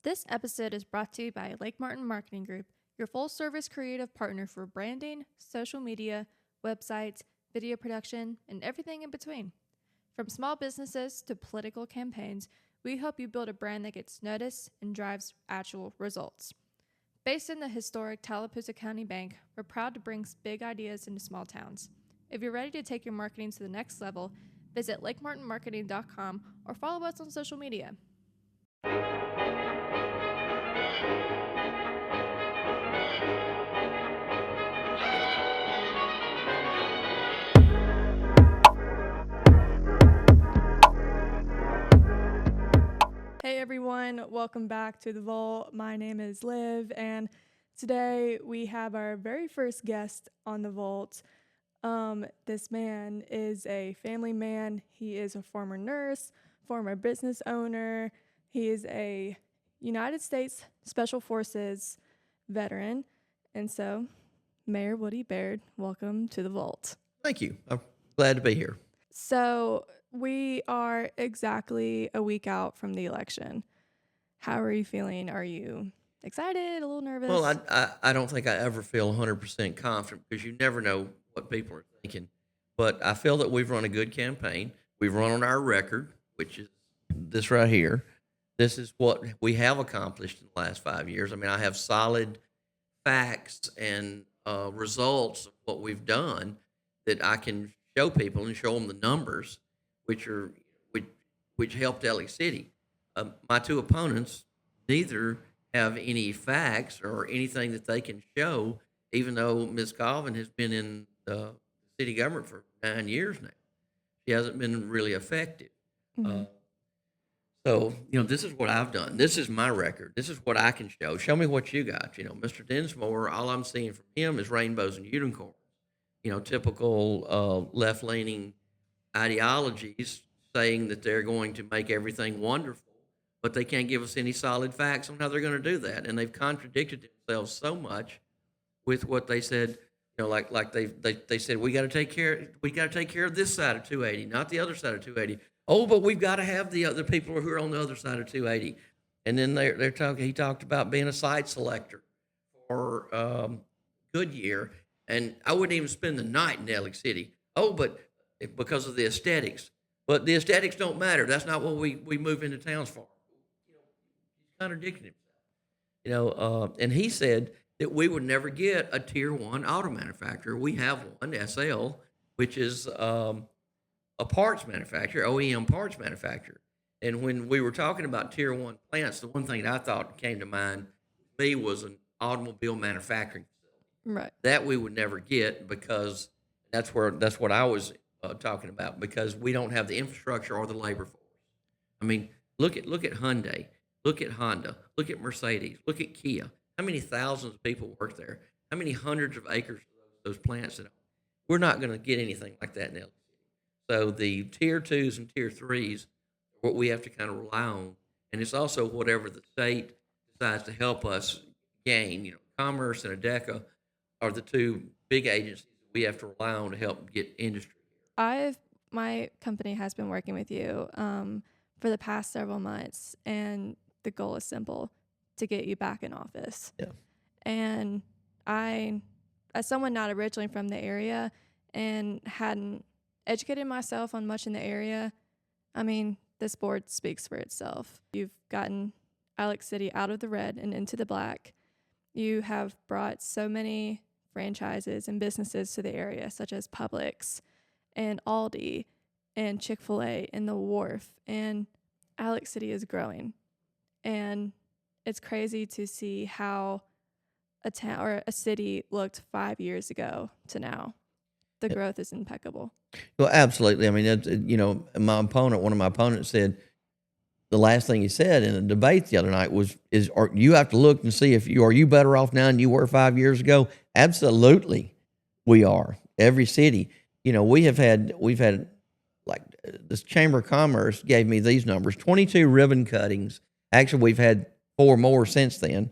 This episode is brought to you by Lake Martin Marketing Group, your full-service creative partner for branding, social media, websites, video production, and everything in between. From small businesses to political campaigns, we help you build a brand that gets noticed and drives actual results. Based in the historic Tallapoosa County Bank, we're proud to bring big ideas into small towns. If you're ready to take your marketing to the next level, visit lakemartinmarketing.com or follow us on social media. Hey everyone, welcome back to The Vault. My name is Liv, and today we have our very first guest on The Vault. This man is a family man. He is a former nurse, former business owner. He is a United States Special Forces veteran. And so, Mayor Woody Baird, welcome to The Vault. Thank you. I'm glad to be here. So, we are exactly a week out from the election. How are you feeling? Are you excited, a little nervous? Well, I don't think I ever feel 100% confident because you never know what people are thinking. But I feel that we've run a good campaign. We've run on our record, which is this right here. This is what we have accomplished in the last 5 years. I mean, I have solid facts and results of what we've done that I can show people and show them the numbers, which helped LA City. My two opponents neither have any facts or anything that they can show, even though Ms. Colvin has been in the city government for 9 years now. She hasn't been really effective. Mm-hmm. So, this is what I've done. This is my record. This is what I can show. Show me what you got. Mr. Dinsmore, all I'm seeing from him is rainbows and unicorns. Typical left-leaning ideologies saying that they're going to make everything wonderful, but they can't give us any solid facts on how they're going to do that. And they've contradicted themselves so much with what they said. Like they said we got to take care of this side of 280, not the other side of 280. Oh, but we've got to have the other people who are on the other side of 280. And then they're talking. He talked about being a site selector for Goodyear, and I wouldn't even spend the night in LA City. Oh, but because of the aesthetics. But the aesthetics don't matter. That's not what we move into towns for. He's contradicting himself. And he said that we would never get a tier one auto manufacturer. We have one, SL, which is a parts manufacturer, OEM parts manufacturer. And when we were talking about tier one plants, the one thing that I thought came to mind to me was an automobile manufacturing facility. Right. That we would never get because that's what I was talking about, because we don't have the infrastructure or the labor force. I mean, look at Hyundai, look at Honda, look at Mercedes, look at Kia. How many thousands of people work there? How many hundreds of acres those plants that we're not going to get anything like that in LA City. So the tier twos and tier threes are what we have to kind of rely on, and it's also whatever the state decides to help us gain. Commerce and ADECA are the two big agencies we have to rely on to help get industry. My company has been working with you for the past several months, and the goal is simple: to get you back in office. Yeah. And I, as someone not originally from the area and hadn't educated myself on much in the area, I mean, this board speaks for itself. You've gotten Alex City out of the red and into the black. You have brought so many franchises and businesses to the area, such as Publix and Aldi and Chick-fil-A and the Wharf, and Alex City is growing. And it's crazy to see how a town or a city looked 5 years ago to now. The growth is impeccable. Well, absolutely. I mean, one of my opponents said the last thing he said in a debate the other night was, you have to look and see are you better off now than you were 5 years ago? Absolutely, we are. Every city. We've had like this Chamber of Commerce gave me these numbers: 22 ribbon cuttings. Actually, we've had 4 more since then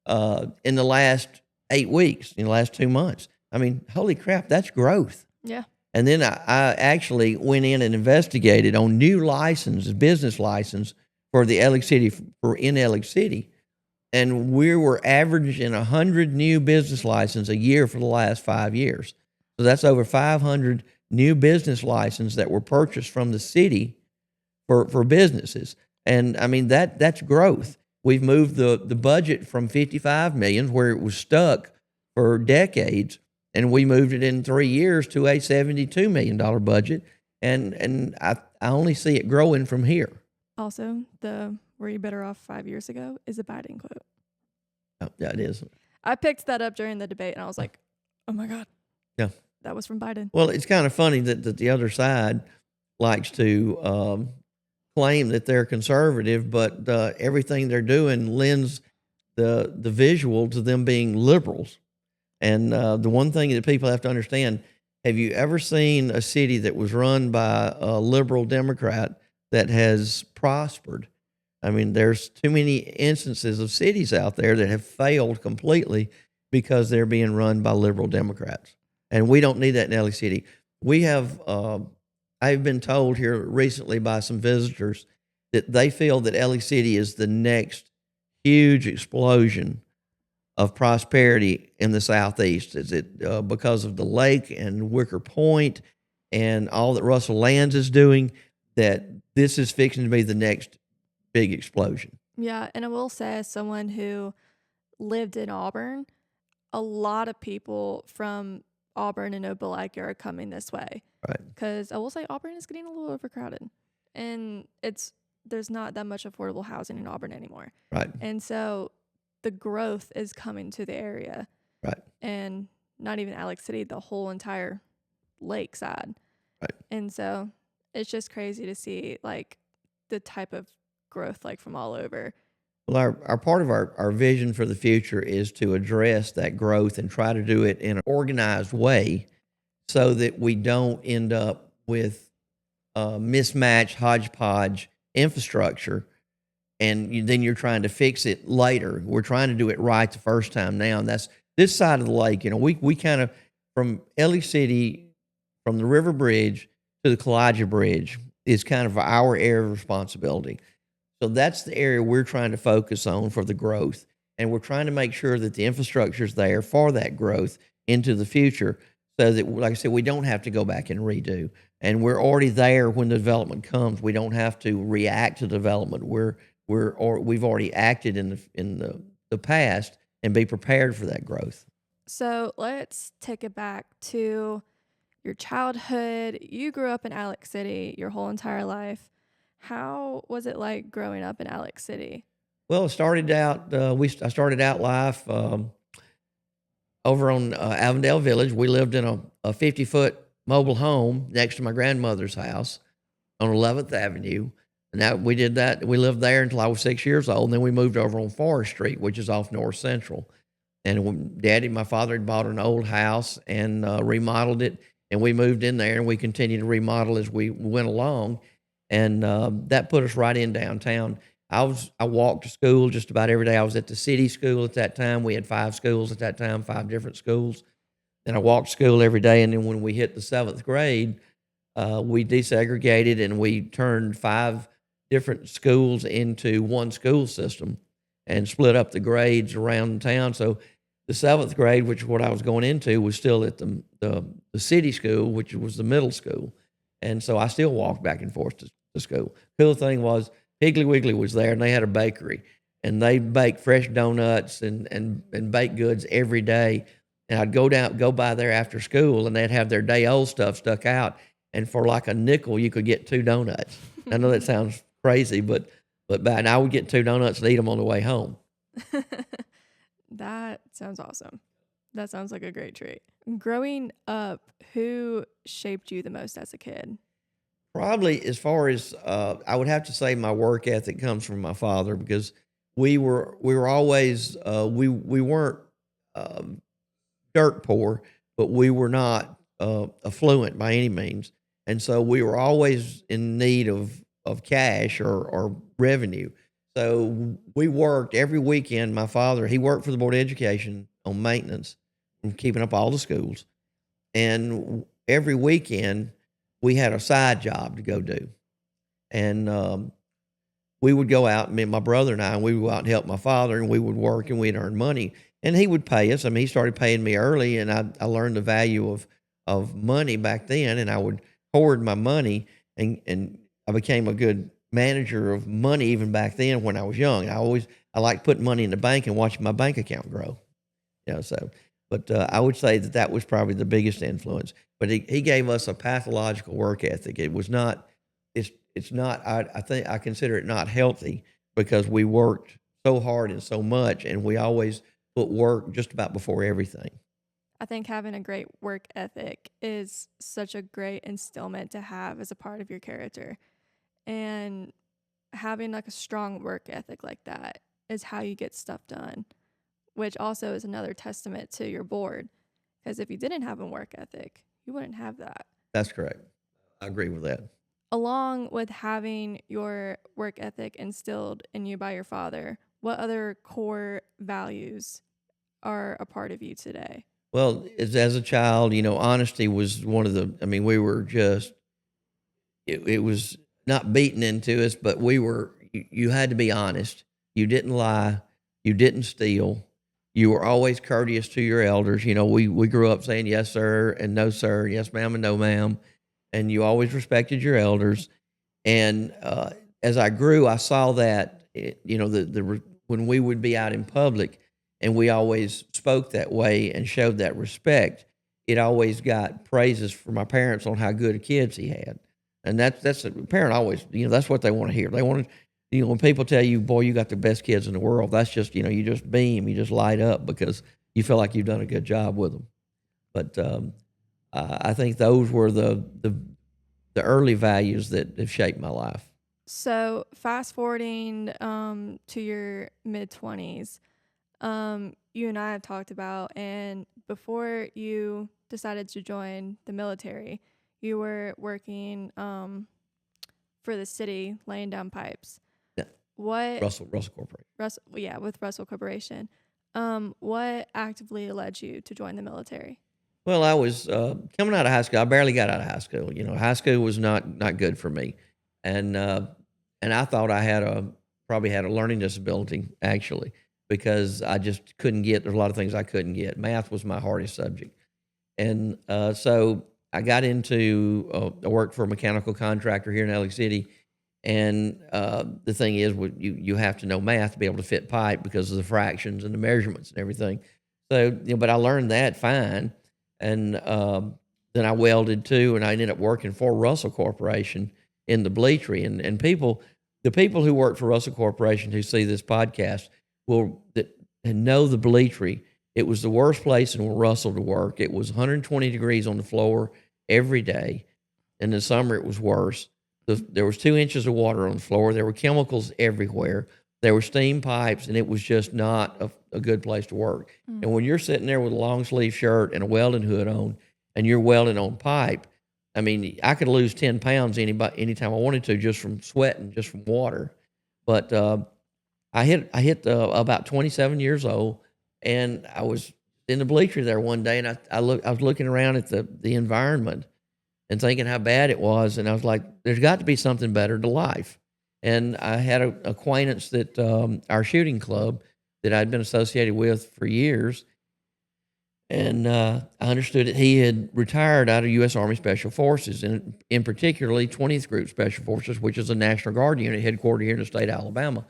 in the last 8 weeks, in the last 2 months. I mean, holy crap, that's growth. Yeah. And then I actually went in and investigated on new business license for the Alex City, for in Alex City. And we were averaging 100 new business licenses a year for the last 5 years. So that's over 500 new business licenses that were purchased from the city for businesses. And I mean, that's growth. We've moved the budget from 55 million, where it was stuck for decades, and we moved it in 3 years to a $72 million budget. And I only see it growing from here. Also, the "were you better off 5 years ago" is a Biden quote. Oh, yeah, it is. I picked that up during the debate, and I was like, oh my God, Yeah. that was from Biden. Well, it's kind of funny that the other side likes to claim that they're conservative, but everything they're doing lends the visual to them being liberals. And the one thing that people have to understand, have you ever seen a city that was run by a liberal Democrat that has prospered? I mean, there's too many instances of cities out there that have failed completely because they're being run by liberal Democrats. And we don't need that in LA City. We have, I've been told here recently by some visitors that they feel that LA City is the next huge explosion of prosperity in the Southeast. Is it because of the lake and Wicker Point and all that Russell Lands is doing, that this is fixing to be the next big explosion? Yeah, and I will say, as someone who lived in Auburn, a lot of people from Auburn and Opelika are coming this way. Right. Because I will say Auburn is getting a little overcrowded, and there's not that much affordable housing in Auburn anymore. Right. And so the growth is coming to the area. Right. And not even Alex City, the whole entire lakeside. Right. And so it's just crazy to see like the type of growth like from all over. Well, our part of our vision for the future is to address that growth and try to do it in an organized way so that we don't end up with mismatched, hodgepodge infrastructure, and then you're trying to fix it later. We're trying to do it right the first time now, and that's this side of the lake. You know, we kind of, from LA City, from the River Bridge to the Kalijah Bridge, is kind of our area of responsibility. So that's the area we're trying to focus on for the growth. And we're trying to make sure that the infrastructure is there for that growth into the future so that, like I said, we don't have to go back and redo. And we're already there when the development comes. We don't have to react to development. We've already acted in the past and be prepared for that growth. So let's take it back to your childhood. You grew up in Alex City your whole entire life. How was it like growing up in Alex City? Well, it started out. I started out life over on Avondale Village. We lived in a 50-foot mobile home next to my grandmother's house on 11th Avenue, and we did that. We lived there until I was 6 years old, and then we moved over on Forest Street, which is off North Central. And when my father had bought an old house and remodeled it, and we moved in there, and we continued to remodel as we went along. And that put us right in downtown. I walked to school just about every day. I was at the city school at that time. We had 5 schools at that time, 5 different schools. And I walked to school every day. And then when we hit the 7th grade, we desegregated and we turned 5 different schools into one school system and split up the grades around town. So the 7th grade, which is what I was going into, was still at the city school, which was the middle school. And so I still walked back and forth to school. Cool thing was Piggly Wiggly was there, and they had a bakery, and they baked fresh donuts and baked goods every day. And I'd go by there after school, and they'd have their day old stuff stuck out. And for like a nickel, you could get 2 donuts. I know that sounds crazy, but I would get 2 donuts and eat them on the way home. That sounds awesome. That sounds like a great treat. Growing up, who shaped you the most as a kid? Probably, as far as I would have to say, my work ethic comes from my father, because we were always we weren't dirt poor, but we were not affluent by any means, and so we were always in need of cash or revenue. So we worked every weekend. My father, he worked for the Board of Education on maintenance and keeping up all the schools. And every weekend we had a side job to go do. And we would go out, me and my brother and we would go out and help my father, and we would work and we'd earn money. And he would pay us. I mean, he started paying me early, and I learned the value of money back then, and I would hoard my money, and I became a good manager of money even back then when I was young. I liked putting money in the bank and watching my bank account grow. So, but I would say that was probably the biggest influence. But he gave us a pathological work ethic. It was not. It's not. I think I consider it not healthy because we worked so hard and so much, and we always put work just about before everything. I think having a great work ethic is such a great instillment to have as a part of your character. And having like a strong work ethic like that is how you get stuff done, which also is another testament to your board. Because if you didn't have a work ethic, you wouldn't have that. That's correct. I agree with that. Along with having your work ethic instilled in you by your father, what other core values are a part of you today? Well, as a child, honesty was one of the. I mean, we were just. It was not beaten into us, but we were. You had to be honest. You didn't lie. You didn't steal. You were always courteous to your elders. We grew up saying yes, sir, and no, sir, yes, ma'am, and no, ma'am, and you always respected your elders. And as I grew, I saw that. When we would be out in public, and we always spoke that way and showed that respect, it always got praises from my parents on how good kids he had. And that's a parent always, that's what they want to hear. They want to, when people tell you, boy, you got the best kids in the world, that's just, you just beam, you just light up because you feel like you've done a good job with them. But I think those were the early values that have shaped my life. So fast forwarding to your mid-20s, you and I have talked about, and before you decided to join the military, you were working for the city, laying down pipes. Yeah. What Russell Corporation. With Russell Corporation. What actively led you to join the military? Well, I was coming out of high school. I barely got out of high school. High school was not good for me, and I thought I probably had a learning disability actually, because I just couldn't get. There's a lot of things I couldn't get. Math was my hardest subject, and so I got into I worked for a mechanical contractor here in LA City, and the thing is, you have to know math to be able to fit pipe because of the fractions and the measurements and everything. So, but I learned that fine, and then I welded too, and I ended up working for Russell Corporation in the bleachery, and the people who work for Russell Corporation who see this podcast and know the bleachery. It was the worst place in Russell to work. It was 120 degrees on the floor every day. In the summer, it was worse. There was 2 inches of water on the floor. There were chemicals everywhere. There were steam pipes, and it was just not a good place to work. Mm. And when you're sitting there with a long sleeve shirt and a welding hood on, and you're welding on pipe, I mean, I could lose 10 pounds anytime I wanted to just from sweating, just from water. But I hit about 27 years old, and I was in the bleacher there one day, and I was looking around at the environment and thinking how bad it was, and I was like, there's got to be something better to life. And I had an acquaintance that our shooting club that I'd been associated with for years, and I understood that he had retired out of U.S. Army Special Forces, and in particularly 20th Group Special Forces, which is a National Guard unit headquartered here in the state of Alabama.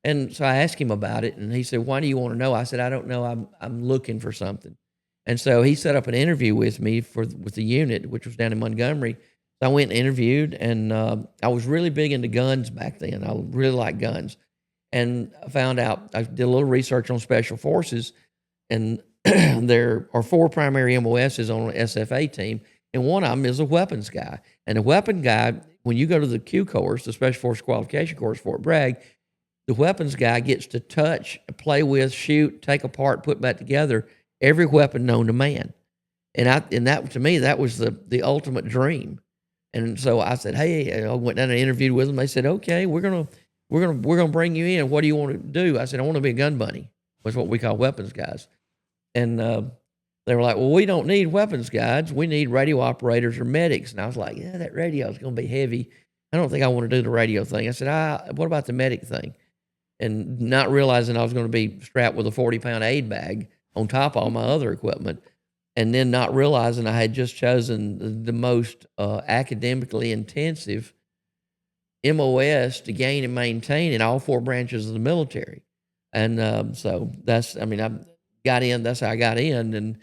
And so I asked him about it, and he said, "Why do you want to know?" I said, "I don't know. I'm looking for something." And so he set up an interview with me with the unit, which was down in Montgomery. So I went and interviewed, and I was really big into guns back then. I really liked guns. And I found out, I did a little research on Special Forces, and there are 4 primary MOSs on an SFA team, and one of them is a weapons guy. And the weapon guy, when you go to the Q course, the Special Forces Qualification Course, Fort Bragg, the weapons guy gets to touch, play with, shoot, take apart, put back together every weapon known to man. And that to me, that was the ultimate dream. And so I said, "Hey," I went down and interviewed with them. They said, "Okay, we're gonna bring you in. What do you want to do?" I said, "I want to be a gun bunny." Was what we call weapons guys. And they were like, "Well, we don't need weapons guys. We need radio operators or medics." And I was like, "Yeah, that radio is going to be heavy." I don't think I want to do the radio thing. I said, what about the medic thing? And not realizing I was going to be strapped with a 40-pound aid bag on top of all my other equipment. And then not realizing I had just chosen the most academically intensive MOS to gain and maintain in all 4 branches of the military. And so I got in, that's how I got in. And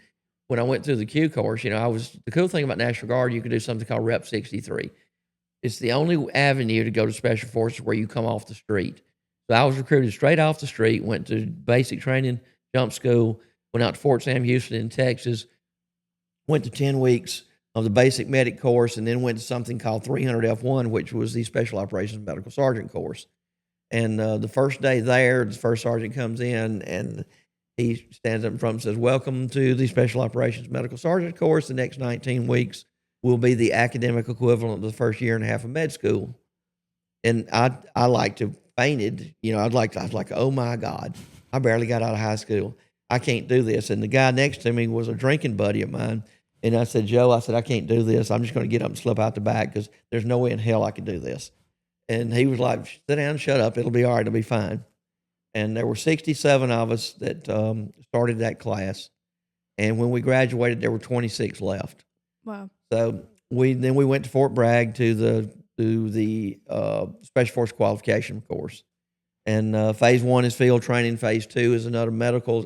when I went through the Q course, the cool thing about National Guard, you could do something called Rep 63. It's the only avenue to go to Special Forces where you come off the street. So I was recruited straight off the street, went to basic training, jump school, went out to Fort Sam Houston in Texas, went to 10 weeks of the basic medic course, and then went to something called 300 F1, which was the Special Operations Medical Sergeant course. And the first day there, the first sergeant comes in and he stands up in front and says, "Welcome to the Special Operations Medical Sergeant course. The next 19 weeks will be the academic equivalent of the first year and a half of med school." And I like to fainted. I was like, oh my God, I barely got out of high school. I can't do this. And the guy next to me was a drinking buddy of mine. And I said, "Joe," I said, "I can't do this. I'm just going to get up and slip out the back because there's no way in hell I can do this." And he was like, "Sit down, shut up. It'll be all right. It'll be fine." And there were 67 of us that started that class. And when we graduated, there were 26 left. Wow. So we went to Fort Bragg to the Special Force Qualification course. And phase 1 is field training. Phase 2 is another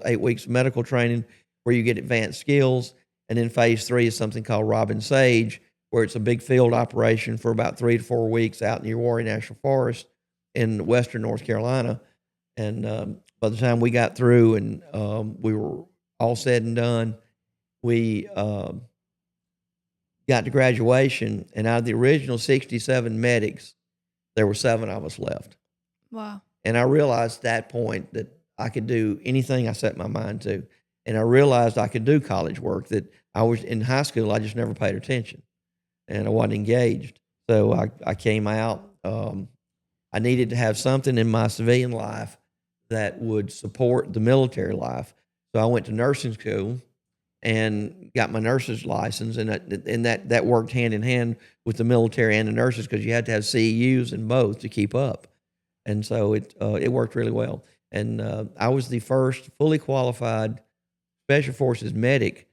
8 weeks of medical training where you get advanced skills. And then phase 3 is something called Robin Sage, where it's a big field operation for about 3 to 4 weeks out in the Uwharrie National Forest in western North Carolina. And by the time we got through and we were all said and done, we got to graduation, and out of the original 67 medics, there were 7 of us left. Wow. And I realized at that point that I could do anything I set my mind to. And I realized I could do college work, that I was in high school, I just never paid attention and I wasn't engaged. So I came out. I needed to have something in my civilian life that would support the military life. So I went to nursing school and got my nurse's license, and that worked hand in hand with the military and the nurses because you had to have CEUs in both to keep up. And so it worked really well. And I was the first fully qualified Special Forces medic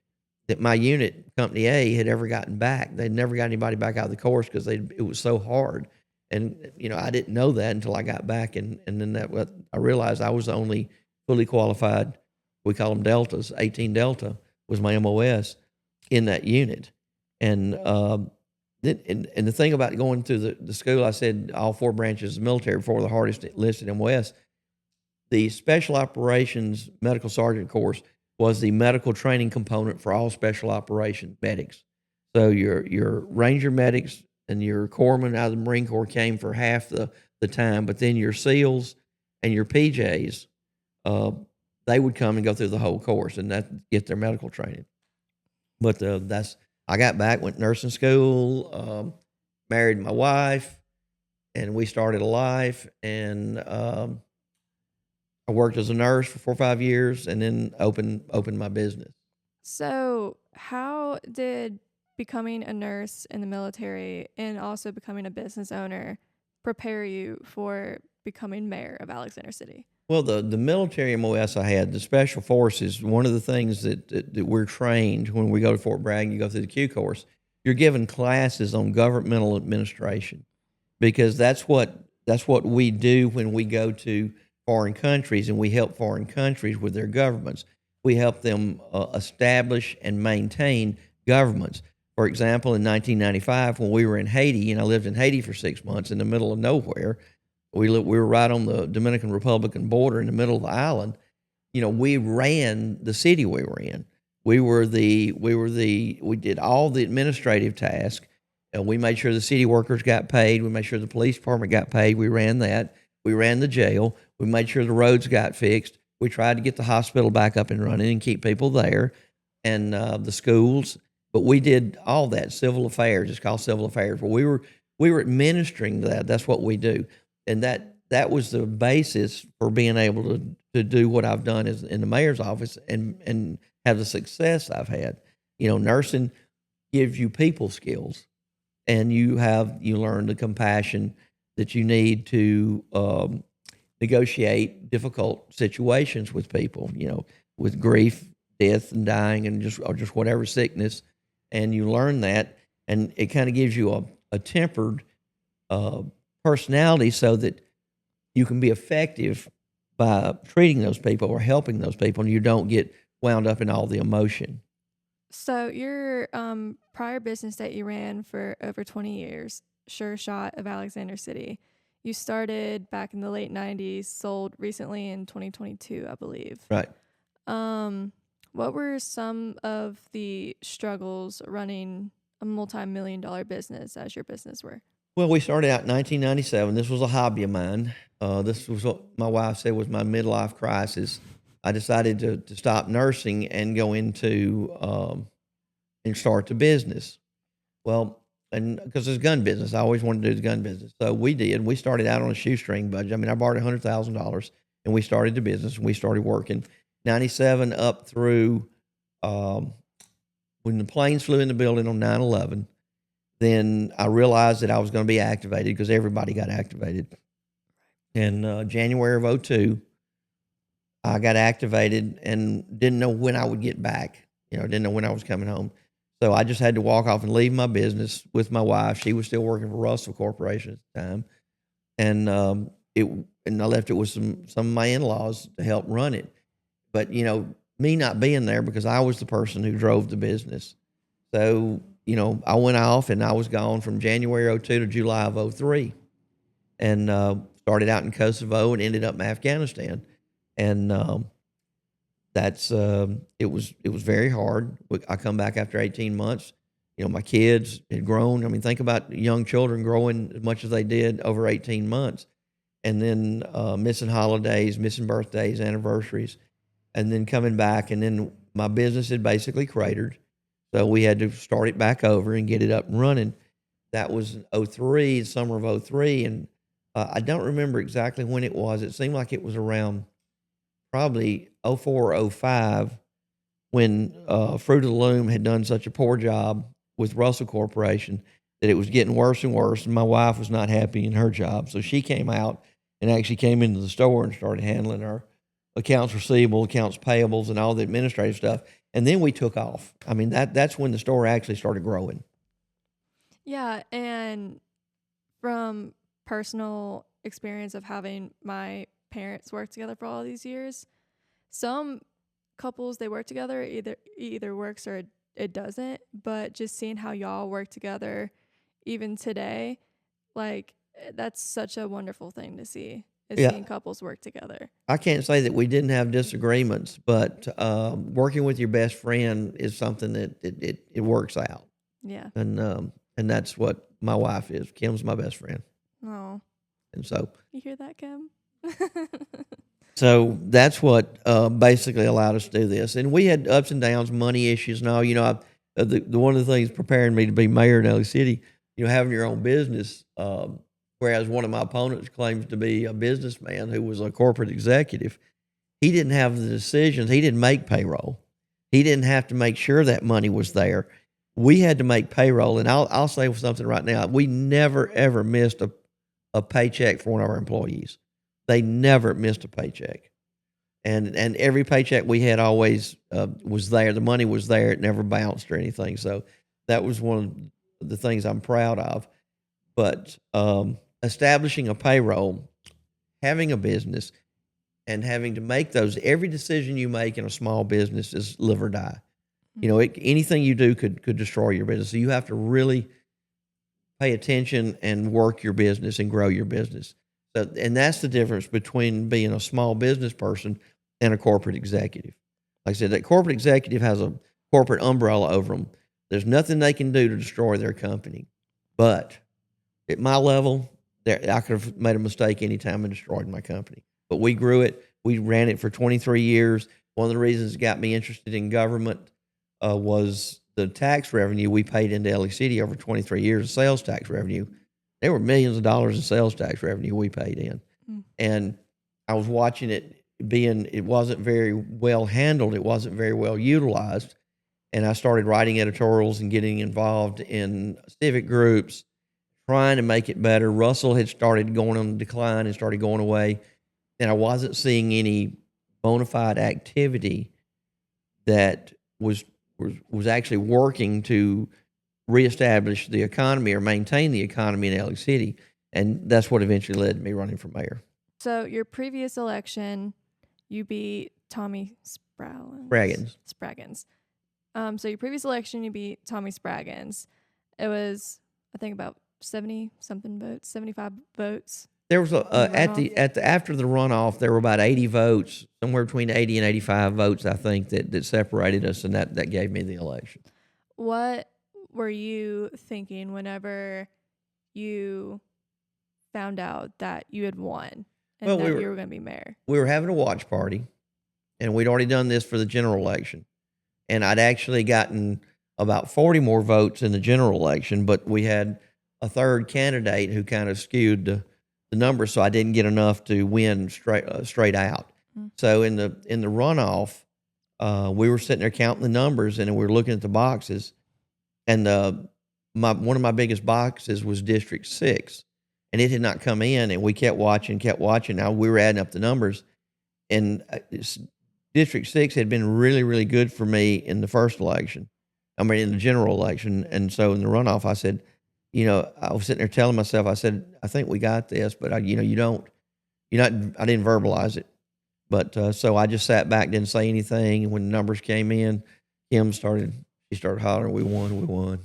that my unit, Company A, had ever gotten back. They'd never got anybody back out of the course because it was so hard. And, I didn't know that until I got back. And then I realized I was the only fully qualified, we call them Deltas, 18 Delta was my MOS in that unit. And the thing about going through the school, I said all 4 branches of the military before the hardest listed MOS, the Special Operations Medical Sergeant course was the medical training component for all special operations medics. So your Ranger medics and your corpsmen out of the Marine Corps came for half the time, but then your SEALs and your PJs, they would come and go through the whole course and that get their medical training. But I got back, went to nursing school, married my wife, and we started a life. And I worked as a nurse for 4 or 5 years, and then opened my business. So, how did becoming a nurse in the military and also becoming a business owner prepare you for becoming mayor of Alexander City? Well, the military MOS I had, the Special Forces, one of the things that we're trained when we go to Fort Bragg and you go through the Q course, you're given classes on governmental administration, because that's what we do when we go to foreign countries and we help foreign countries with their governments. We help them establish and maintain governments. For example, in 1995, when we were in Haiti, and I lived in Haiti for 6 months in the middle of nowhere, we were right on the Dominican Republican border in the middle of the island. We ran the city we were in. We did all the administrative tasks, and we made sure the city workers got paid. We made sure the police department got paid. We ran that. We ran the jail. We made sure the roads got fixed. We tried to get the hospital back up and running and keep people there, and the schools. But we did all that, civil affairs. It's called civil affairs. But we were administering that. That's what we do. And that was the basis for being able to do what I've done in the mayor's office and have the success I've had. Nursing gives you people skills, and you learn the compassion that you need to negotiate difficult situations with people, with grief, death, and dying, and just whatever sickness, and you learn that, and it kind of gives you a tempered uh, personality so that you can be effective by treating those people or helping those people, and you don't get wound up in all the emotion. So your prior business that you ran for over 20 years, Sure Shot of Alexander City, you started back in the late 90s, sold recently in 2022, I believe. Right. What were some of the struggles running a multi-million dollar business as your business were? Well, we started out in 1997. This was a hobby of mine. This was what my wife said was my midlife crisis. I decided to stop nursing and go into and start the business. Well, and because it's gun business, I always wanted to do the gun business. So we did. We started out on a shoestring budget. I mean, I borrowed $100,000 and we started the business and we started working. 97 up through when the planes flew in the building on 9/11. Then I realized that I was going to be activated because everybody got activated. In January of '02, I got activated and didn't know when I would get back. Didn't know when I was coming home. So I just had to walk off and leave my business with my wife. She was still working for Russell Corporation at the time, and I left it with some of my in-laws to help run it. But me not being there because I was the person who drove the business. So I went off and I was gone from January '02 to July of '03, and started out in Kosovo and ended up in Afghanistan, and it was very hard. I come back after 18 months. My kids had grown. I mean, think about young children growing as much as they did over 18 months, and then missing holidays, missing birthdays, anniversaries, and then coming back, and then my business had basically cratered. So we had to start it back over and get it up and running. That was in '03, summer of '03, and I don't remember exactly when it was. It seemed like it was around probably '04 or '05 when Fruit of the Loom had done such a poor job with Russell Corporation that it was getting worse and worse, and my wife was not happy in her job. So she came out and actually came into the store and started handling our accounts receivable, accounts payables, and all the administrative stuff. And then we took off. I mean, that's when the store actually started growing. Yeah, and from personal experience of having my parents work together for all these years, some couples they work together either works or it doesn't, but just seeing how y'all work together even today, like that's such a wonderful thing to see is Yeah, seeing couples work together. I can't say that we didn't have disagreements, but working with your best friend is something that it works out, Yeah. and that's what my wife is. Kim's my best friend, Oh, and so you hear that, Kim? so that's what basically allowed us to do this. And we had ups and downs, money issues, and all. The one of the things preparing me to be mayor in LA City, having your own business. Whereas one of my opponents claims to be a businessman who was a corporate executive, he didn't have the decisions. He didn't make payroll. He didn't have to make sure that money was there. We had to make payroll, and I'll say something right now. We never ever missed a paycheck for one of our employees. They never missed a paycheck, and every paycheck we had always was there. The money was there. It never bounced or anything. So that was one of the things I'm proud of. But establishing a payroll, having a business, and having to make every decision you make in a small business is live or die. Anything you do could destroy your business. So you have to really pay attention and work your business and grow your business. So, and that's the difference between being a small business person and a corporate executive. Like I said, that corporate executive has a corporate umbrella over them. There's nothing they can do to destroy their company. But at my level, I could have made a mistake anytime and destroyed my company. But we grew it. We ran it for 23 years. One of the reasons it got me interested in government was the tax revenue we paid into LA City over 23 years of sales tax revenue. There were millions of dollars in sales tax revenue we paid in. Mm. And I was watching it wasn't very well handled. It wasn't very well utilized. and I started writing editorials and getting involved in civic groups, trying to make it better. Russell had started going on the decline and started going away, and I wasn't seeing any bona fide activity that was actually working to reestablish the economy or maintain the economy in LA City. And that's what eventually led to me running for mayor. So your previous election, you beat Tommy Spraggins. So your previous election, you beat Tommy Spraggins. It was, I think, about 70 something votes, 75 votes. There was after the runoff, there were about 80 votes, somewhere between 80 and 85 votes, I think, that separated us, and that gave me the election. What were you thinking whenever you found out that you had won and you were going to be mayor? We were having a watch party, and we'd already done this for the general election, and I'd actually gotten about 40 more votes in the general election, but we had a third candidate who kind of skewed the numbers, so I didn't get enough to win straight out. Mm-hmm. So in the runoff, we were sitting there counting the numbers, and we were looking at the boxes, and one of my biggest boxes was District 6, and it had not come in, and we kept watching. Now we were adding up the numbers, and District 6 had been really, really good for me in the first election. I mean, in the general election, and so in the runoff, I said, I was sitting there telling myself, I said, I think we got this, but I didn't verbalize it. But so I just sat back, didn't say anything. And when the numbers came in, Kim started hollering, we won.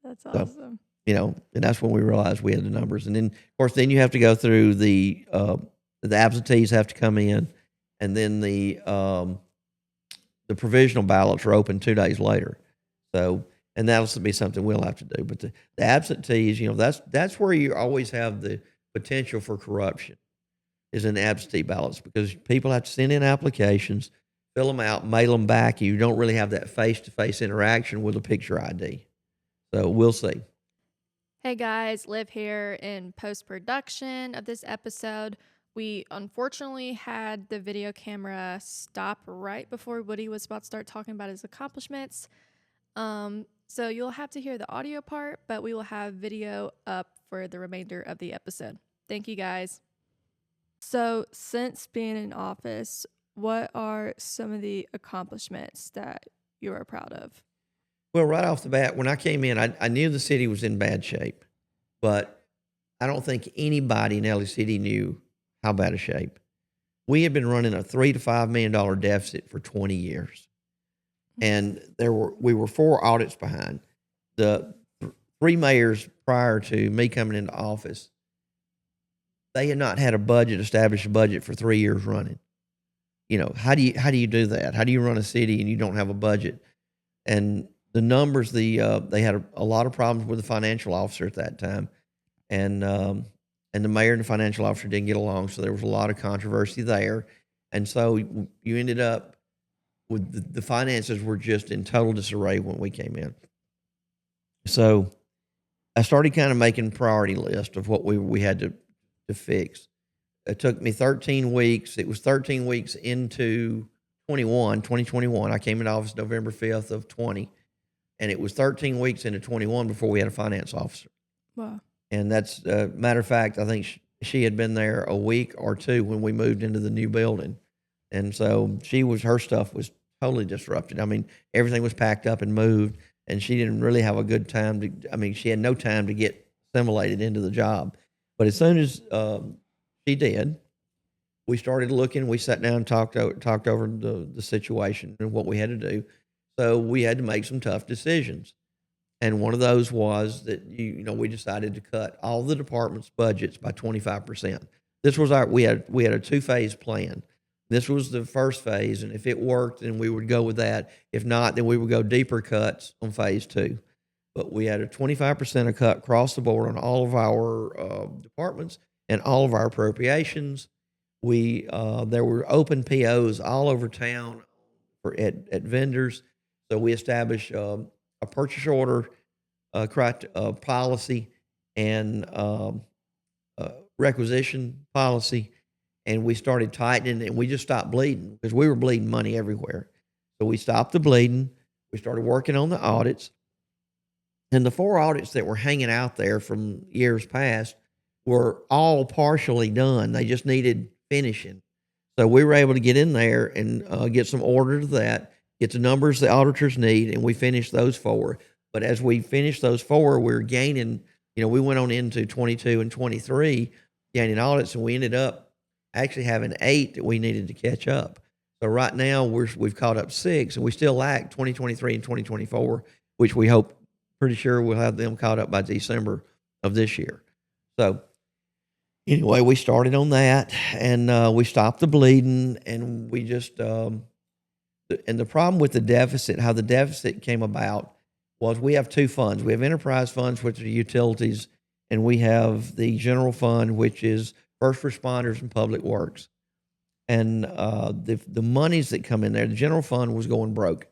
That's awesome. So, and that's when we realized we had the numbers. And then, of course, you have to go through the absentees have to come in, and then the provisional ballots are open 2 days later. So, and that'll be something we'll have to do. But the absentees, that's where you always have the potential for corruption, is in the absentee ballots, because people have to send in applications, fill them out, mail them back. You don't really have that face-to-face interaction with a picture ID. So we'll see. Hey guys, Liv here in post-production of this episode. We unfortunately had the video camera stop right before Woody was about to start talking about his accomplishments. So you'll have to hear the audio part, but we will have video up for the remainder of the episode. Thank you guys. So since being in office, what are some of the accomplishments that you are proud of? Well, right off the bat, when I came in, I knew the city was in bad shape, but I don't think anybody in LA City knew how bad a shape. We had been running a $3 to $5 million deficit for 20 years. And we were 4 audits behind. The 3 mayors prior to me coming into office, they had not had established a budget for 3 years running. How do you do that? How do you run a city and you don't have a budget? And the numbers, they had a lot of problems with the financial officer at that time, and the mayor and the financial officer didn't get along, so there was a lot of controversy there, and so you ended up with the finances were just in total disarray when we came in. So I started kind of making a priority list of what we had to fix. It took me 13 weeks. It was 13 weeks into 2021. I came into office November 5th of 20, and it was 13 weeks into 21 before we had a finance officer. Wow. And that's, matter of fact, I think she had been there a week or two when we moved into the new building. And so her stuff was totally disrupted. I mean, everything was packed up and moved, and she didn't really have a good time she had no time to get assimilated into the job. But as soon as she did, we started looking. We sat down and talked over the situation and what we had to do. So we had to make some tough decisions. And one of those was that we decided to cut all the department's budgets by 25%. This was we had a 2-phase plan. This was the first phase, and if it worked, then we would go with that. If not, then we would go deeper cuts on phase 2. But we had a 25% cut across the board on all of our departments and all of our appropriations. There were open POs all over town at vendors, so we established a purchase order policy and requisition policy. And we started tightening, and we just stopped bleeding because we were bleeding money everywhere. So we stopped the bleeding. We started working on the audits. And the 4 audits that were hanging out there from years past were all partially done. They just needed finishing. So we were able to get in there and get some order to that, get the numbers the auditors need, and we finished those 4. But as we finished those 4, we were gaining, we went on into 22 and 23 gaining audits, and we ended up actually having 8 that we needed to catch up. So right now we've caught up 6, and we still lack 2023 and 2024, which we hope, pretty sure we'll have them caught up by December of this year. So anyway, we started on that, and we stopped the bleeding, and we just and the problem with the deficit, how the deficit came about, was we have 2 funds. We have enterprise funds, which are utilities, and we have the general fund, which is first responders and public works. And the monies that come in there, the general fund was going broke.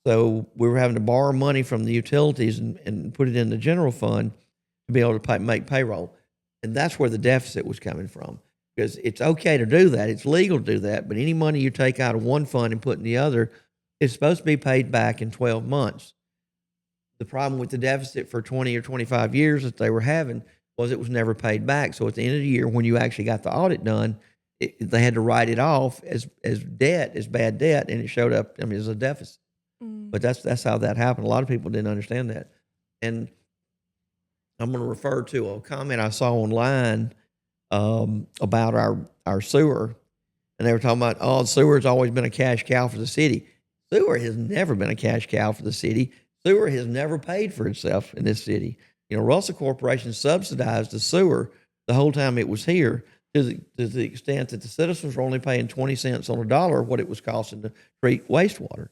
So we were having to borrow money from the utilities and put it in the general fund to be able to make payroll. And that's where the deficit was coming from, because it's okay to do that. It's legal to do that. But any money you take out of one fund and put in the other is supposed to be paid back in 12 months. The problem with the deficit for 20 or 25 years that they were having was it was never paid back. So at the end of the year, when you actually got the audit done, they had to write it off as debt, as bad debt, and it showed up, as a deficit. But that's how that happened. A lot of people didn't understand that. And I'm going to refer to a comment I saw online about our sewer. And they were talking about, sewer has always been a cash cow for the city. Sewer has never been a cash cow for the city. Sewer has never paid for itself in this city. Russell Corporation subsidized the sewer the whole time it was here, to the extent that the citizens were only paying 20 cents on a dollar what it was costing to treat wastewater.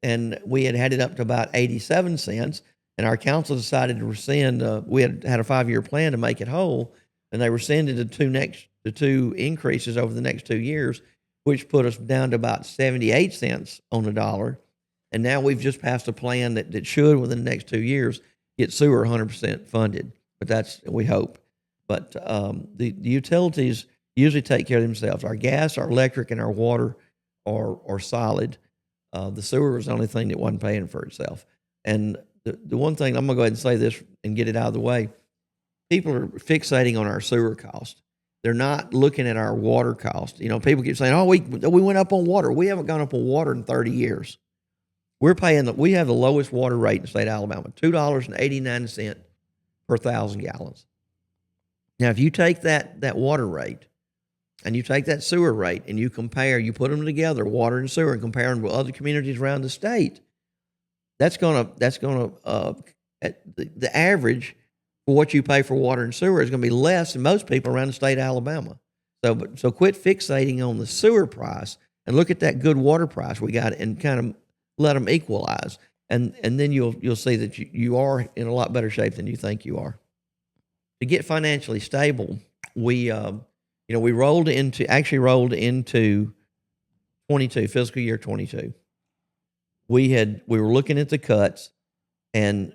And we had it up to about 87 cents, and our council decided to rescind. We had a 5-year plan to make it whole, and they rescinded the two increases over the next 2 years, which put us down to about 78 cents on the dollar. And now we've just passed a plan that should, within the next 2 years, get sewer 100% funded. But that's, we hope. But the utilities usually take care of themselves. Our gas, our electric, and our water are solid. The sewer was the only thing that wasn't paying for itself. And the one thing, I'm going to go ahead and say this and get it out of the way. People are fixating on our sewer cost. They're not looking at our water cost. People keep saying, we went up on water. We haven't gone up on water in 30 years. We have the lowest water rate in the state of Alabama, $2.89 per 1,000 gallons. Now, if you take that water rate and you take that sewer rate and you put them together, water and sewer, and compare them with other communities around the state, that's gonna the average for what you pay for water and sewer is gonna be less than most people around the state of Alabama. So quit fixating on the sewer price and look at that good water price we got and kind of let them equalize, and then you'll see that you are in a lot better shape than you think you are. To get financially stable, we rolled into 22, fiscal year 22. We were looking at the cuts, and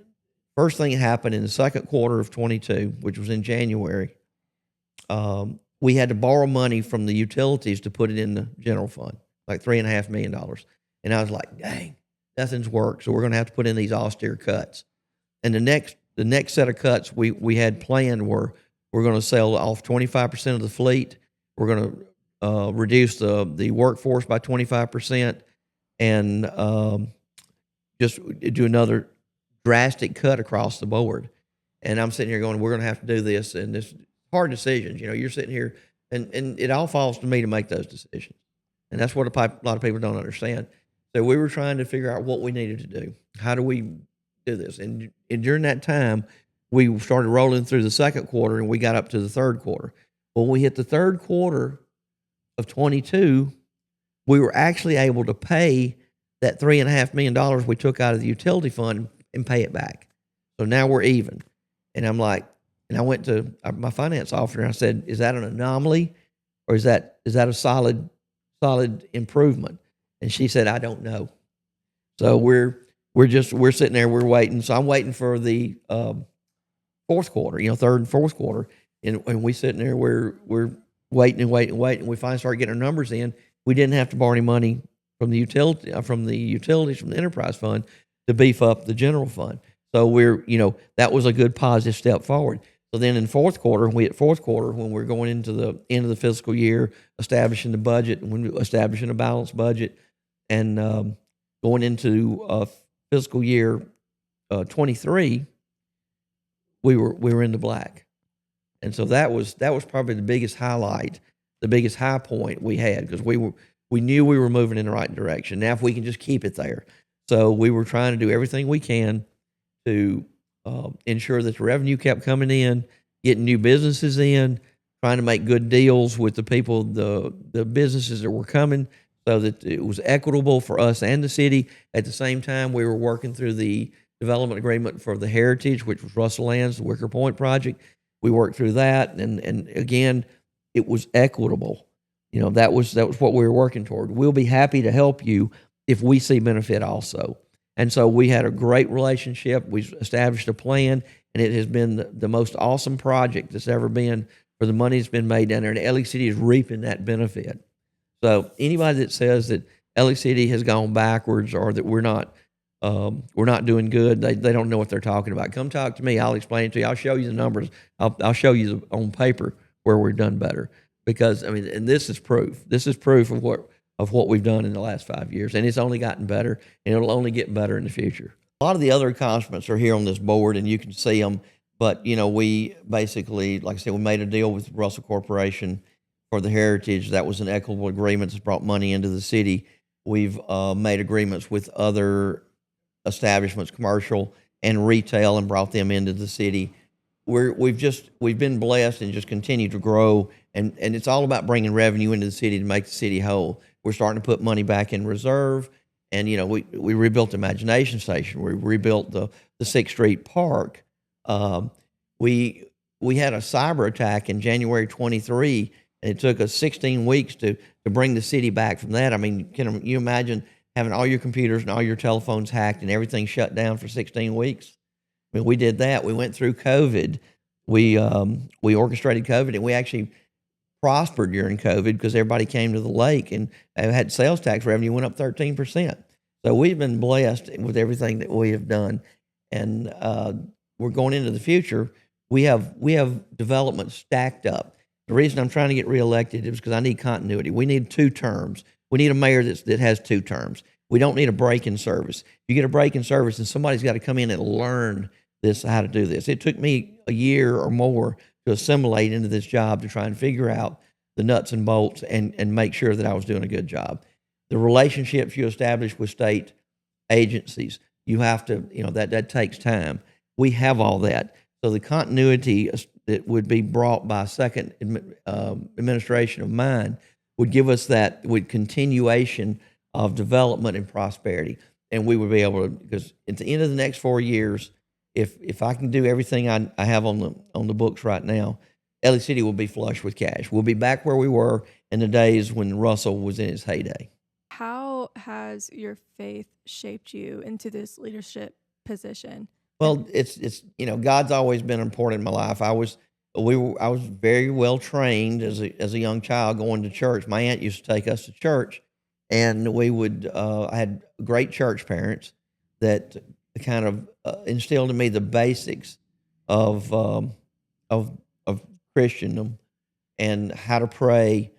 first thing that happened in the second quarter of 22, which was in January, we had to borrow money from the utilities to put it in the general fund, like $3.5 million. And I was like, dang, nothing's worked. So we're going to have to put in these austere cuts. And the next set of cuts we had planned were, we're going to sell off 25% of the fleet. We're going to reduce the workforce by 25%, and just do another drastic cut across the board. And I'm sitting here going, we're going to have to do this, and this hard decisions. You're sitting here, and it all falls to me to make those decisions. And that's what a lot of people don't understand. So we were trying to figure out what we needed to do. How do we do this? And during that time, we started rolling through the second quarter, and we got up to the third quarter. When we hit the third quarter of 22, we were actually able to pay that $3.5 million we took out of the utility fund and pay it back. So now we're even. And I'm like, and I went to my finance officer and I said, is that an anomaly, or is that a solid improvement? And she said, I don't know. So we're sitting there, we're waiting. So I'm waiting for the fourth quarter, third and fourth quarter. And we sitting there, we're waiting. We finally started getting our numbers in. We didn't have to borrow any money from the utilities from the enterprise fund to beef up the general fund. So that was a good positive step forward. So then in fourth quarter, when we're going into the end of the fiscal year, establishing the budget, when establishing a balanced budget, and going into fiscal year 23, we were in the black, and so that was probably the biggest highlight, the biggest high point we had, because we knew we were moving in the right direction. Now, if we can just keep it there, so we were trying to do everything we can to ensure that the revenue kept coming in, getting new businesses in, trying to make good deals with the people, the businesses that were coming, so that it was equitable for us and the city. At the same time, we were working through the development agreement for the Heritage, which was Russell Land's, the Wicker Point project. We worked through that, and again, it was equitable. That was what we were working toward. We'll be happy to help you if we see benefit also. And so we had a great relationship. We established a plan, and it has been the most awesome project that's ever been for the money that's been made down there. And LA City is reaping that benefit. So anybody that says that LA City has gone backwards or that we're not doing good, they don't know what they're talking about. Come talk to me. I'll explain it to you. I'll show you the numbers. I'll show you on paper where we've done better. Because and this is proof. This is proof of what we've done in the last 5 years, and it's only gotten better, and it'll only get better in the future. A lot of the other accomplishments are here on this board, and you can see them. But we basically, like I said, we made a deal with Russell Corporation for the Heritage. That was an equitable agreement that's brought money into the city. We've made agreements with other establishments, commercial and retail, and brought them into the city. We've been blessed and just continue to grow, and it's all about bringing revenue into the city to make the city whole. We're starting to put money back in reserve, and we rebuilt the Imagination Station. We rebuilt the 6th Street Park. We had a cyber attack in January 23, and it took us 16 weeks to bring the city back from that. I mean, can you imagine having all your computers and all your telephones hacked and everything shut down for 16 weeks? I mean, we did that. We went through COVID. We orchestrated COVID, and we actually prospered during COVID because everybody came to the lake, and had sales tax revenue went up 13%. So we've been blessed with everything that we have done, and we're going into the future. We have development stacked up. The reason I'm trying to get reelected is because I need continuity. We need 2 terms. We need a mayor that has 2 terms. We don't need a break in service. You get a break in service, and somebody's got to come in and learn how to do this. It took me a year or more to assimilate into this job, to try and figure out the nuts and bolts and make sure that I was doing a good job. The relationships you establish with state agencies, you have to, that takes time. We have all that. So the continuity that would be brought by a second administration of mine would give us continuation of development and prosperity. And we would be able to, because at the end of the next 4 years, if I can do everything I have on the books right now, LA City will be flush with cash. We'll be back where we were in the days when Russell was in his heyday. How has your faith shaped you into this leadership position? Well, it's God's always been important in my life. I was very well trained as a young child going to church. My aunt used to take us to church, and we would. I had great church parents that kind of instilled in me the basics of Christendom, and how to pray,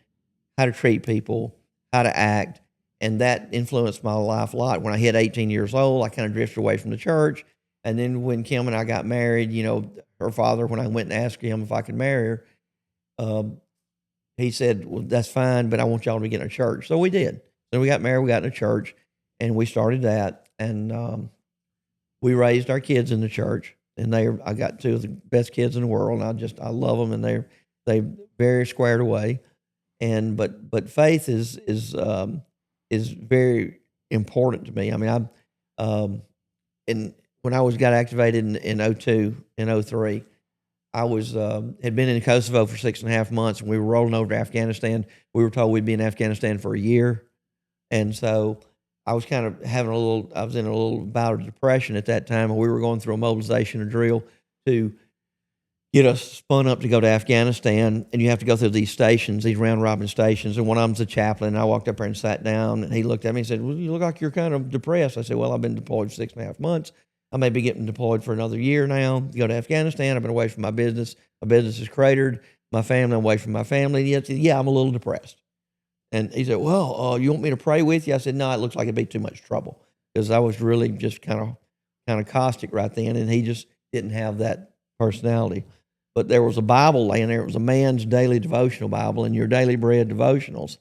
how to treat people, how to act, and that influenced my life a lot. When I hit 18 years old, I kind of drifted away from the church, and then when Kim and I got married, her father, when I went and asked him if I could marry her, he said, "Well, that's fine, but I want y'all to get in a church." So we did. So we got married, we got in a church, and we started that, and we raised our kids in the church, and I got 2 of the best kids in the world, and I love them, and they very squared away, but faith is very important to me. I mean, when I got activated in 02 and 03, I had been in Kosovo for 6.5 months, and we were rolling over to Afghanistan. We were told we'd be in Afghanistan for a year, and so I was kind of I was in a little bout of depression at that time, and we were going through a mobilization drill to get us spun up to go to Afghanistan, and you have to go through these stations, these round robin stations. And one of them's a chaplain. And I walked up there and sat down, and he looked at me and said, "Well, you look like you're kind of depressed." I said, "Well, I've been deployed for 6.5 months. I may be getting deployed for another year now. Go to Afghanistan. I've been away from my business. My business is cratered. My family, I'm away from my family. Yeah, I'm a little depressed." And he said, "Well, you want me to pray with you?" I said, "No, it looks like it'd be too much trouble," because I was really just kind of caustic right then, and he just didn't have that personality. But there was a Bible laying there. It was a man's daily devotional Bible and your daily bread devotionals.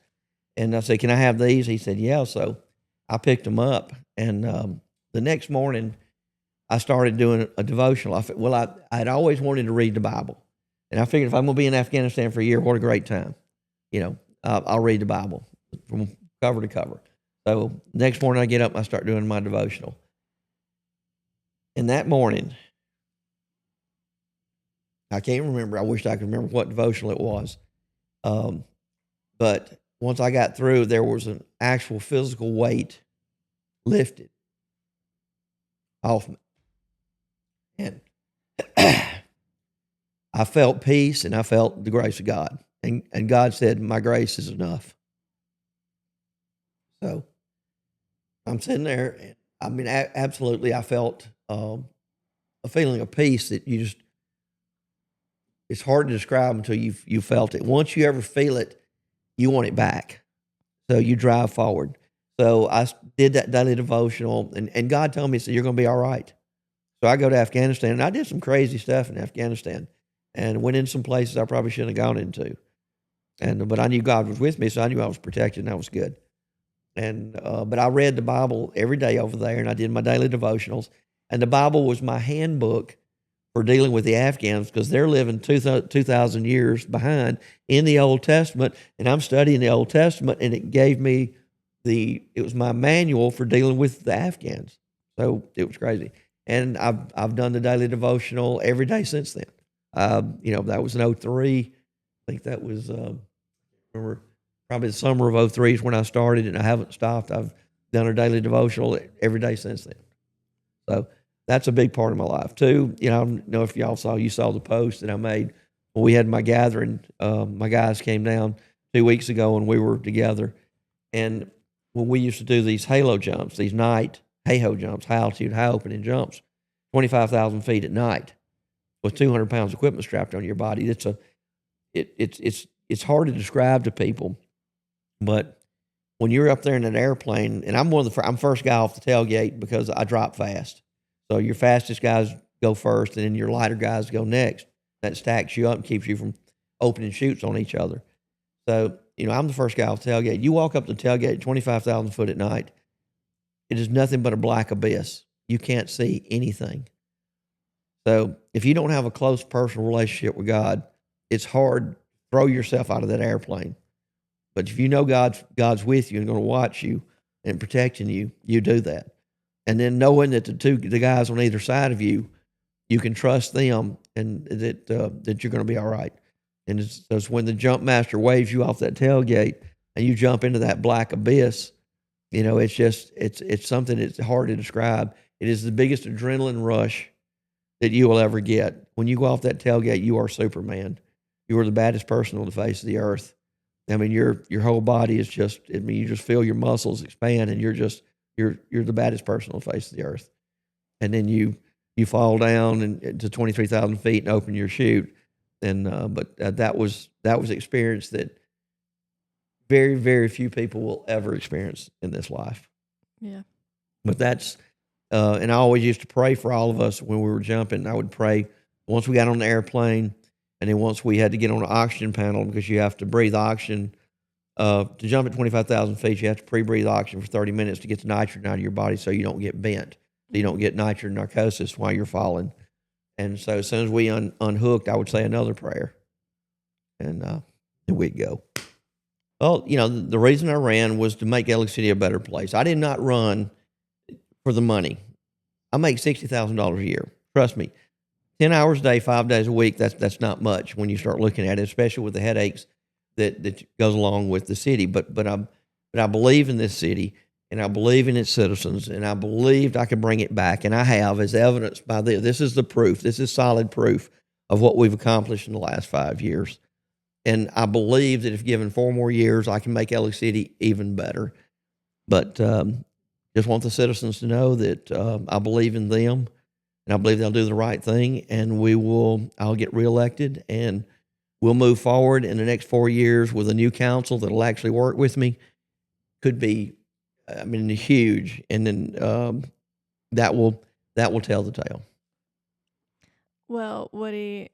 And I said, "Can I have these?" He said, "Yeah." So I picked them up, and the next morning I started doing a devotional. I'd always wanted to read the Bible, and I figured if I'm going to be in Afghanistan for a year, what a great time. I'll read the Bible from cover to cover. So next morning I get up and I start doing my devotional. And that morning, I can't remember. I wish I could remember what devotional it was. But once I got through, there was an actual physical weight lifted off me. And I felt peace, and I felt the grace of God. And God said, "My grace is enough." So I'm sitting there, and I mean, absolutely, I felt a feeling of peace that it's hard to describe until you felt it. Once you ever feel it, you want it back. So you drive forward. So I did that daily devotional, and God told me, he said, "You're going to be all right." So I go to Afghanistan, and I did some crazy stuff in Afghanistan and went in some places I probably shouldn't have gone into. But I knew God was with me, so I knew I was protected, and that was good. But I read the Bible every day over there, and I did my daily devotionals. And the Bible was my handbook for dealing with the Afghans, because they're living 2,000 years behind in the Old Testament, and I'm studying the Old Testament, and it gave me it was my manual for dealing with the Afghans. So it was crazy. And I've done the daily devotional every day since then. That was in 2003. I think that was remember probably the summer of 2003 is when I started, and I haven't stopped. I've done a daily devotional every day since then. So that's a big part of my life too. I don't know if you saw the post that I made when we had my gathering. My guys came down 2 weeks ago, and we were together. And when we used to do these halo jumps, these night HAHO jumps, high altitude, high opening jumps, 25,000 feet at night with 200 pounds equipment strapped on your body. It's hard to describe to people, but when you're up there in an airplane, and I'm first guy off the tailgate because I drop fast. So your fastest guys go first, and then your lighter guys go next. That stacks you up and keeps you from opening chutes on each other. So, I'm the first guy off the tailgate. You walk up the tailgate, 25,000 foot at night. It is nothing but a black abyss. You can't see anything. So if you don't have a close personal relationship with God, it's hard to throw yourself out of that airplane. But if you know God's with you and going to watch you and protecting you, you do that. And then knowing that the guys on either side of you, you can trust them, and that you're going to be all right. And it's when the jump master waves you off that tailgate and you jump into that black abyss, it's something that's hard to describe. It is the biggest adrenaline rush that you will ever get. When you go off that tailgate, you are Superman. You are the baddest person on the face of the earth. I mean, your whole body is you just feel your muscles expand, and you're the baddest person on the face of the earth. And then you fall down to 23,000 feet and open your chute. But that was experience that very, very few people will ever experience in this life. Yeah. But that's, and I always used to pray for all of us when we were jumping. I would pray once we got on the airplane, and then once we had to get on the oxygen panel, because you have to breathe oxygen. To jump at 25,000 feet, you have to pre-breathe oxygen for 30 minutes to get the nitrogen out of your body so you don't get bent. So you don't get nitrogen narcosis while you're falling. And so as soon as we unhooked, I would say another prayer. And then we'd go. Well, the reason I ran was to make Ellick City a better place. I did not run for the money. I make $60,000 a year. Trust me. 10 hours a day, 5 days a week, that's not much when you start looking at it, especially with the headaches that goes along with the city. But I believe in this city, and I believe in its citizens, and I believed I could bring it back, and I have, as evidenced by this. This is the proof. This is solid proof of what we've accomplished in the last 5 years. And I believe that if given 4 more years, I can make LA City even better. But just want the citizens to know that I believe in them, and I believe they'll do the right thing, and I'll get reelected, and we'll move forward in the next 4 years with a new council that'll actually work with me. Could be, I mean, huge, and then that will tell the tale. Well, Woody,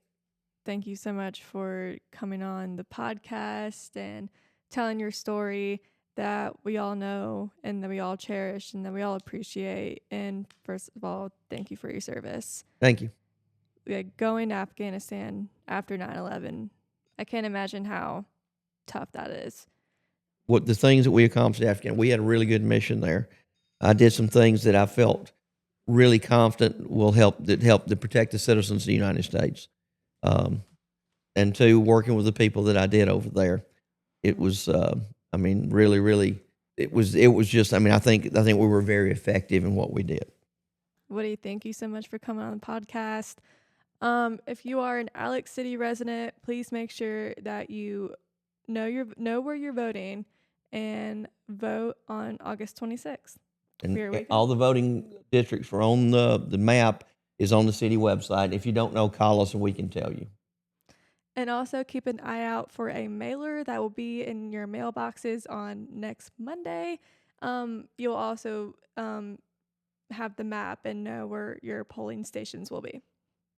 thank you so much for coming on the podcast and telling your story that we all know and that we all cherish and that we all appreciate. And first of all, thank you for your service. Thank you. Going to Afghanistan after 9/11, I can't imagine how tough that is. What the things that we accomplished in Afghanistan, we had a really good mission there. I did some things that I felt really confident will help to protect the citizens of the United States. And two, working with the people that I did over there, it was, I mean, really, really, it was just, I mean, I think we were very effective in what we did. Woody, thank you so much for coming on the podcast. If you are an Alex City resident, please make sure that you know where you're voting and vote on August 26th. And all the voting districts are on the map is on the city website. If you don't know, call us and we can tell you. And also keep an eye out for a mailer that will be in your mailboxes on next Monday. You'll also have the map and know where your polling stations will be.